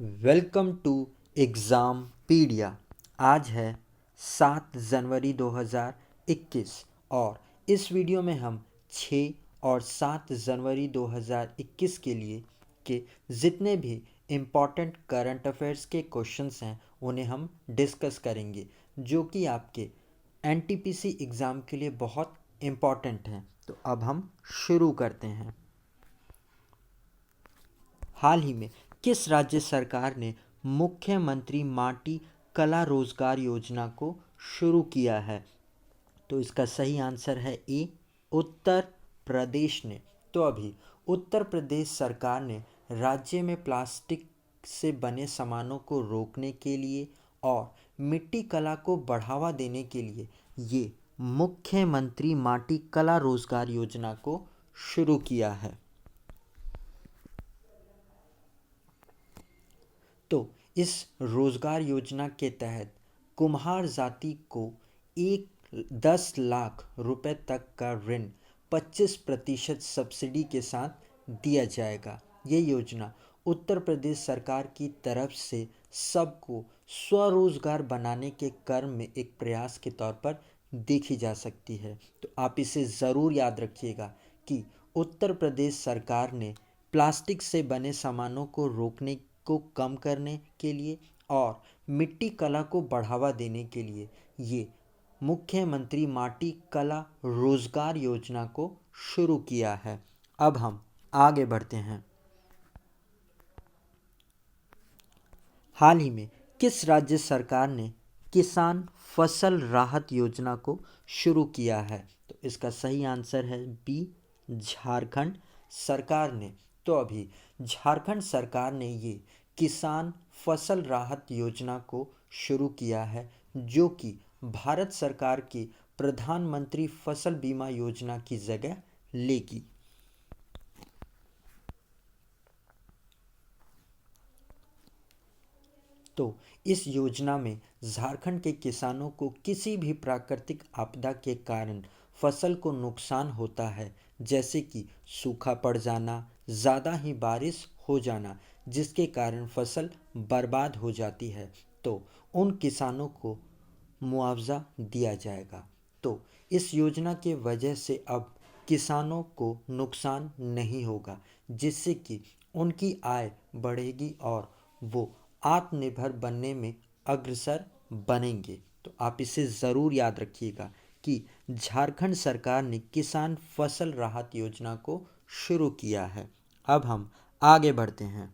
Welcome to exam पीडिया। आज है 7 जनवरी 2021 और इस वीडियो में हम 6 और 7 जनवरी 2021 के लिए के जितने भी इम्पॉर्टेंट करंट अफेयर्स के क्वेश्चंस हैं उन्हें हम डिस्कस करेंगे, जो कि आपके एनटीपीसी एग्ज़ाम के लिए बहुत इम्पॉर्टेंट हैं। तो अब हम शुरू करते हैं। हाल ही में किस राज्य सरकार ने मुख्यमंत्री माटी कला रोजगार योजना को शुरू किया है? तो इसका सही आंसर है ए, उत्तर प्रदेश ने। तो अभी उत्तर प्रदेश सरकार ने राज्य में प्लास्टिक से बने सामानों को रोकने के लिए और मिट्टी कला को बढ़ावा देने के लिए ये मुख्यमंत्री माटी कला रोजगार योजना को शुरू किया है। तो इस रोजगार योजना के तहत कुम्हार जाति को 10 लाख रुपए तक का ऋण 25% सब्सिडी के साथ दिया जाएगा। ये योजना उत्तर प्रदेश सरकार की तरफ से सबको स्वरोजगार बनाने के क्रम में एक प्रयास के तौर पर देखी जा सकती है। तो आप इसे ज़रूर याद रखिएगा कि उत्तर प्रदेश सरकार ने प्लास्टिक से बने सामानों को रोकने को कम करने के लिए और मिट्टी कला को बढ़ावा देने के लिए ये मुख्यमंत्री माटी कला रोजगार योजना को शुरू किया है। अब हम आगे बढ़ते हैं। हाल ही में किस राज्य सरकार ने किसान फसल राहत योजना को शुरू किया है? तो इसका सही आंसर है बी, झारखंड सरकार ने। तो अभी झारखंड सरकार ने ये किसान फसल राहत योजना को शुरू किया है, जो कि भारत सरकार की प्रधानमंत्री फसल बीमा योजना की जगह लेगी। तो इस योजना में झारखंड के किसानों को किसी भी प्राकृतिक आपदा के कारण फसल को नुकसान होता है, जैसे कि सूखा पड़ जाना, ज़्यादा ही बारिश हो जाना, जिसके कारण फसल बर्बाद हो जाती है, तो उन किसानों को मुआवजा दिया जाएगा। तो इस योजना के वजह से अब किसानों को नुकसान नहीं होगा, जिससे कि उनकी आय बढ़ेगी और वो आत्मनिर्भर बनने में अग्रसर बनेंगे। तो आप इसे ज़रूर याद रखिएगा कि झारखंड सरकार ने किसान फसल राहत योजना को शुरू किया है। अब हम आगे बढ़ते हैं।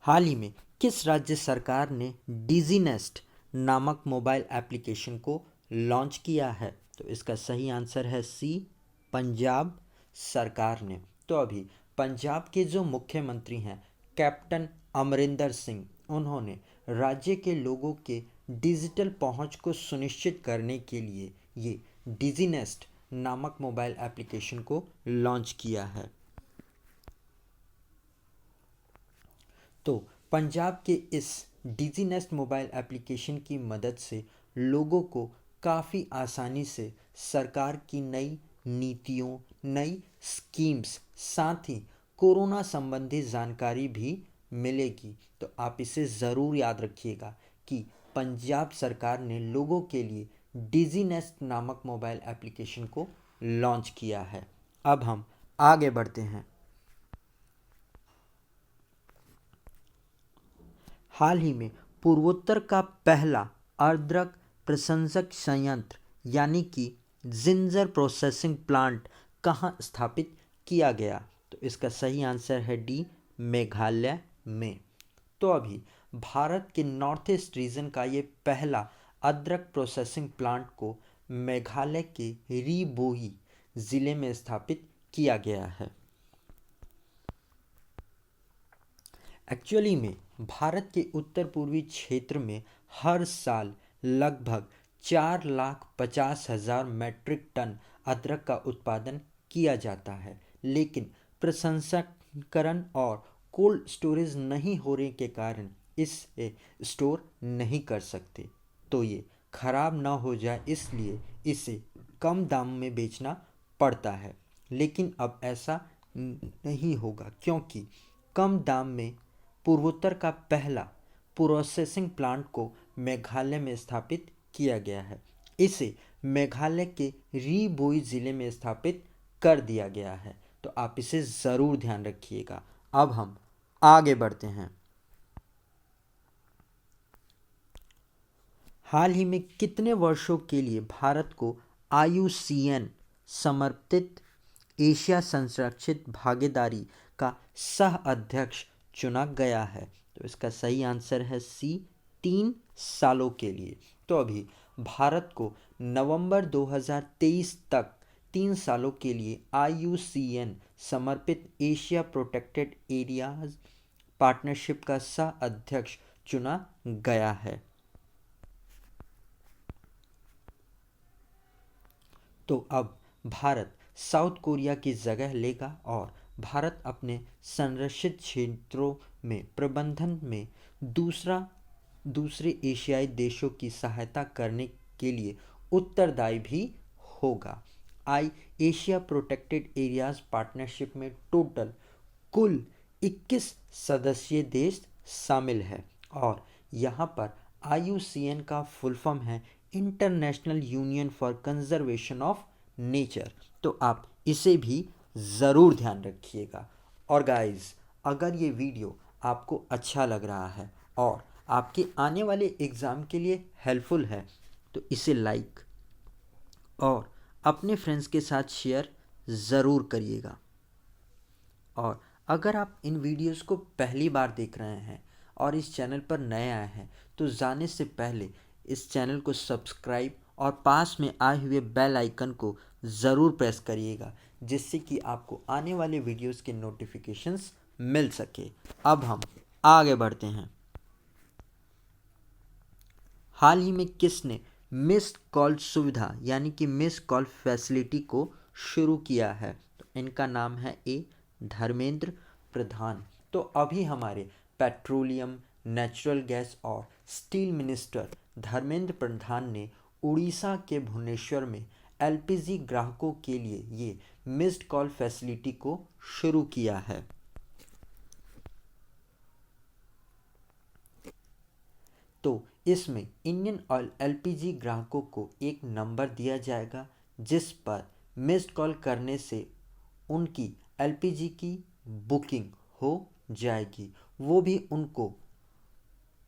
हाल ही में किस राज्य सरकार ने डिजीनेस्ट नामक मोबाइल एप्लीकेशन को लॉन्च किया है? तो इसका सही आंसर है सी, पंजाब सरकार ने। तो अभी पंजाब के जो मुख्यमंत्री हैं कैप्टन अमरिंदर सिंह, उन्होंने राज्य के लोगों के डिजिटल पहुंच को सुनिश्चित करने के लिए ये डिजीनेस्ट नामक मोबाइल एप्लीकेशन को लॉन्च किया है। तो पंजाब के इस डिजीनेस्ट मोबाइल एप्लीकेशन की मदद से लोगों को काफ़ी आसानी से सरकार की नई नीतियों, नई स्कीम्स, साथ ही कोरोना संबंधी जानकारी भी मिलेगी। तो आप इसे ज़रूर याद रखिएगा कि पंजाब सरकार ने लोगों के लिए डिजीनेस्ट नामक मोबाइल एप्लीकेशन को लॉन्च किया है। अब हम आगे बढ़ते हैं। हाल ही में पूर्वोत्तर का पहला अदरक प्रसंस्करण संयंत्र यानी कि जिंजर प्रोसेसिंग प्लांट कहाँ स्थापित किया गया? तो इसका सही आंसर है डी, मेघालय में। तो अभी भारत के नॉर्थ ईस्ट रीजन का ये पहला अदरक प्रोसेसिंग प्लांट को मेघालय के री ज़िले में स्थापित किया गया है। एक्चुअली में भारत के उत्तर पूर्वी क्षेत्र में हर साल लगभग 4,50,000 मैट्रिक टन अदरक का उत्पादन किया जाता है, लेकिन प्रसंस्करण और कोल्ड स्टोरेज नहीं होने के कारण इसे स्टोर नहीं कर सकते। तो ये खराब ना हो जाए इसलिए इसे कम दाम में बेचना पड़ता है, लेकिन अब ऐसा नहीं होगा, क्योंकि कम दाम में पूर्वोत्तर का पहला प्रोसेसिंग प्लांट को मेघालय में स्थापित किया गया है। इसे मेघालय के री-बोई जिले में स्थापित कर दिया गया है। तो आप इसे ज़रूर ध्यान रखिएगा। अब हम आगे बढ़ते हैं। हाल ही में कितने वर्षों के लिए भारत को IUCN समर्पित एशिया संरक्षित भागीदारी का सह अध्यक्ष चुना गया है? तो इसका सही आंसर है सी, 3 सालों के लिए। तो अभी भारत को नवंबर 2023 तक 3 सालों के लिए IUCN समर्पित एशिया प्रोटेक्टेड एरियाज पार्टनरशिप का सह अध्यक्ष चुना गया है। तो अब भारत साउथ कोरिया की जगह लेगा और भारत अपने संरक्षित क्षेत्रों में प्रबंधन में दूसरे एशियाई देशों की सहायता करने के लिए उत्तरदायी भी होगा। एशिया प्रोटेक्टेड एरियाज पार्टनरशिप में टोटल कुल 21 सदस्यीय देश शामिल है और यहाँ पर IUCN का फुल फॉर्म है international union for conservation of nature. तो आप इसे भी ज़रूर ध्यान रखिएगा। और गाइस, अगर ये वीडियो आपको अच्छा लग रहा है और आपके आने वाले एग्ज़ाम के लिए हेल्पफुल है तो इसे लाइक और अपने फ्रेंड्स के साथ शेयर ज़रूर करिएगा। और अगर आप इन वीडियोस को पहली बार देख रहे हैं और इस चैनल पर नए आए हैं तो जाने से पहले इस चैनल को सब्सक्राइब और पास में आए हुए बेल आइकन को ज़रूर प्रेस करिएगा, जिससे कि आपको आने वाले वीडियोस के नोटिफिकेशंस मिल सके। अब हम आगे बढ़ते हैं। हाल ही में किसने मिस्ड कॉल सुविधा यानी कि मिस्ड कॉल फैसिलिटी को शुरू किया है? तो इनका नाम है ए, धर्मेंद्र प्रधान। तो अभी हमारे पेट्रोलियम, नेचुरल गैस और स्टील मिनिस्टर धर्मेंद्र प्रधान ने उड़ीसा के भुवनेश्वर में LPG ग्राहकों के लिए ये मिस्ड कॉल फैसिलिटी को शुरू किया है। तो इसमें इंडियन ऑयल LPG ग्राहकों को एक नंबर दिया जाएगा जिस पर मिस्ड कॉल करने से उनकी LPG की बुकिंग हो जाएगी। वो भी उनको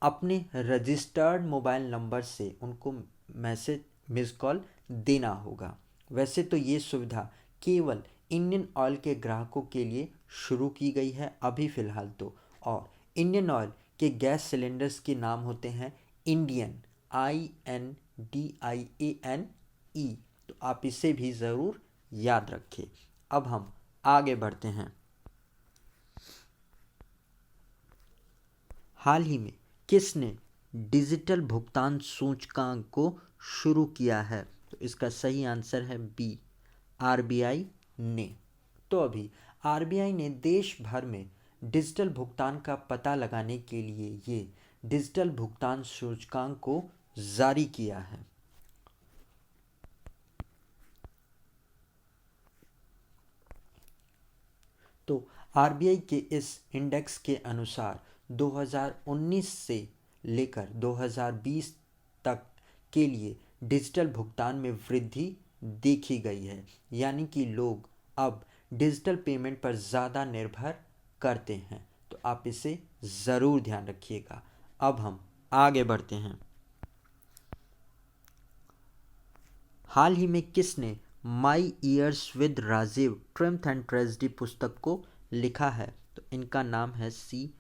अपने रजिस्टर्ड मोबाइल नंबर से उनको मैसेज मिस्ड कॉल देना होगा। वैसे तो ये सुविधा केवल इंडियन ऑयल के ग्राहकों के लिए शुरू की गई है अभी फ़िलहाल तो। और इंडियन ऑयल के गैस सिलेंडर्स के नाम होते हैं इंडियन, INDIANE। तो आप इसे भी ज़रूर याद रखें। अब हम आगे बढ़ते हैं। हाल ही में किसने डिजिटल भुगतान सूचकांक को शुरू किया है? तो इसका सही आंसर है बी, RBI ने। तो अभी RBI ने देश भर में डिजिटल भुगतान का पता लगाने के लिए ये डिजिटल भुगतान सूचकांक को जारी किया है। तो RBI के इस इंडेक्स के अनुसार 2019 से लेकर 2020 तक के लिए डिजिटल भुगतान में वृद्धि देखी गई है, यानी कि लोग अब डिजिटल पेमेंट पर ज़्यादा निर्भर करते हैं। तो आप इसे ज़रूर ध्यान रखिएगा। अब हम आगे बढ़ते हैं। हाल ही में किसने my years with Rajiv triumph and tragedy पुस्तक को लिखा है? तो इनका नाम है सी,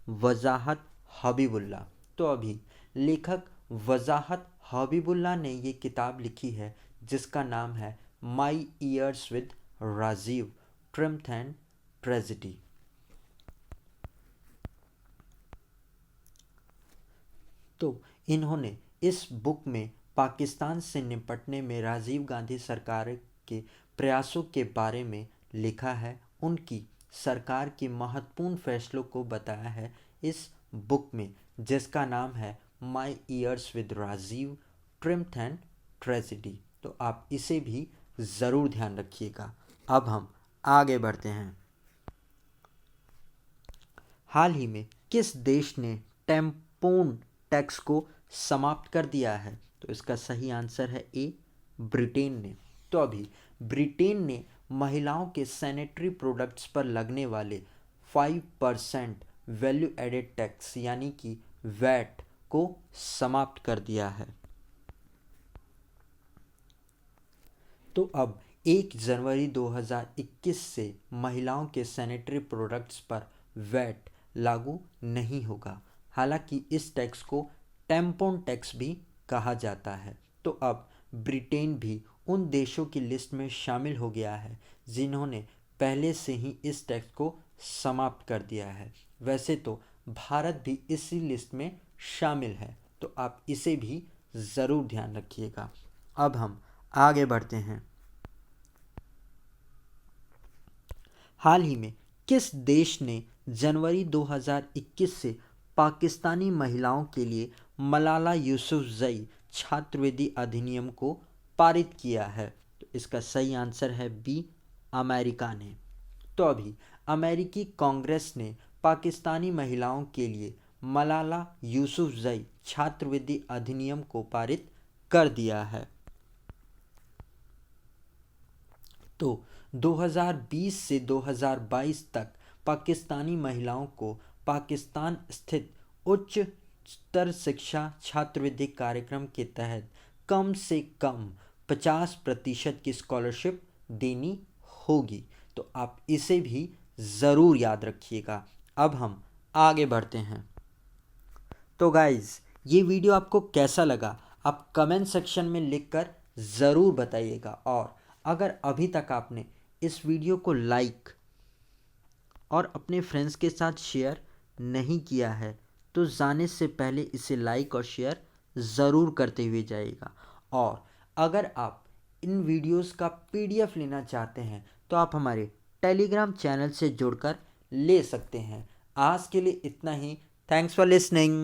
वजाहत हबीबुल्ला। तो अभी लेखक वजाहत हबीबुल्ला ने ये किताब लिखी है जिसका नाम है my years with Rajiv triumph and tragedy. तो इन्होंने इस बुक में पाकिस्तान से निपटने में राजीव गांधी सरकार के प्रयासों के बारे में लिखा है। उनकी सरकार के महत्वपूर्ण फैसलों को बताया है इस बुक में, जिसका नाम है my years with Rajiv triumph and tragedy. तो आप इसे भी ज़रूर ध्यान रखिएगा। अब हम आगे बढ़ते हैं। हाल ही में किस देश ने टैम्पोन टैक्स को समाप्त कर दिया है? तो इसका सही आंसर है ए, ब्रिटेन ने। तो अभी ब्रिटेन ने महिलाओं के सैनिटरी प्रोडक्ट्स पर लगने वाले 5% वैल्यू एडेड टैक्स यानी कि वैट को समाप्त कर दिया है। तो अब 1 जनवरी 2021 से महिलाओं के सैनिटरी प्रोडक्ट्स पर वैट लागू नहीं होगा। हालांकि इस टैक्स को टैम्पोन टैक्स भी कहा जाता है। तो अब ब्रिटेन भी उन देशों की लिस्ट में शामिल हो गया है जिन्होंने पहले से ही इस टैक्स को समाप्त कर दिया है। वैसे तो भारत भी इसी लिस्ट में शामिल है, तो आप इसे भी ज़रूर ध्यान रखिएगा। अब हम आगे बढ़ते हैं। हाल ही में किस देश ने जनवरी 2021 से पाकिस्तानी महिलाओं के लिए मलाला यूसुफजई छात्रवृत्ति अधिनियम को पारित किया है? तो इसका सही आंसर है बी, अमेरिका ने। तो अभी अमेरिकी कांग्रेस ने पाकिस्तानी महिलाओं के लिए मलाला यूसुफजई छात्रवृत्ति अधिनियम को पारित कर दिया है। तो 2020 से 2022 तक पाकिस्तानी महिलाओं को पाकिस्तान स्थित उच्च स्तर शिक्षा छात्रवृत्ति कार्यक्रम के तहत कम से कम 50% की स्कॉलरशिप देनी होगी। तो आप इसे भी ज़रूर याद रखिएगा। अब हम आगे बढ़ते हैं। तो गाइज़, ये वीडियो आपको कैसा लगा आप कमेंट सेक्शन में लिखकर ज़रूर बताइएगा। और अगर अभी तक आपने इस वीडियो को लाइक और अपने फ्रेंड्स के साथ शेयर नहीं किया है तो जाने से पहले इसे लाइक और शेयर ज़रूर करते हुए जाइएगा। और अगर आप इन वीडियोस का PDF लेना चाहते हैं तो आप हमारे टेलीग्राम चैनल से जुड़कर ले सकते हैं। आज के लिए इतना ही। Thanks for listening.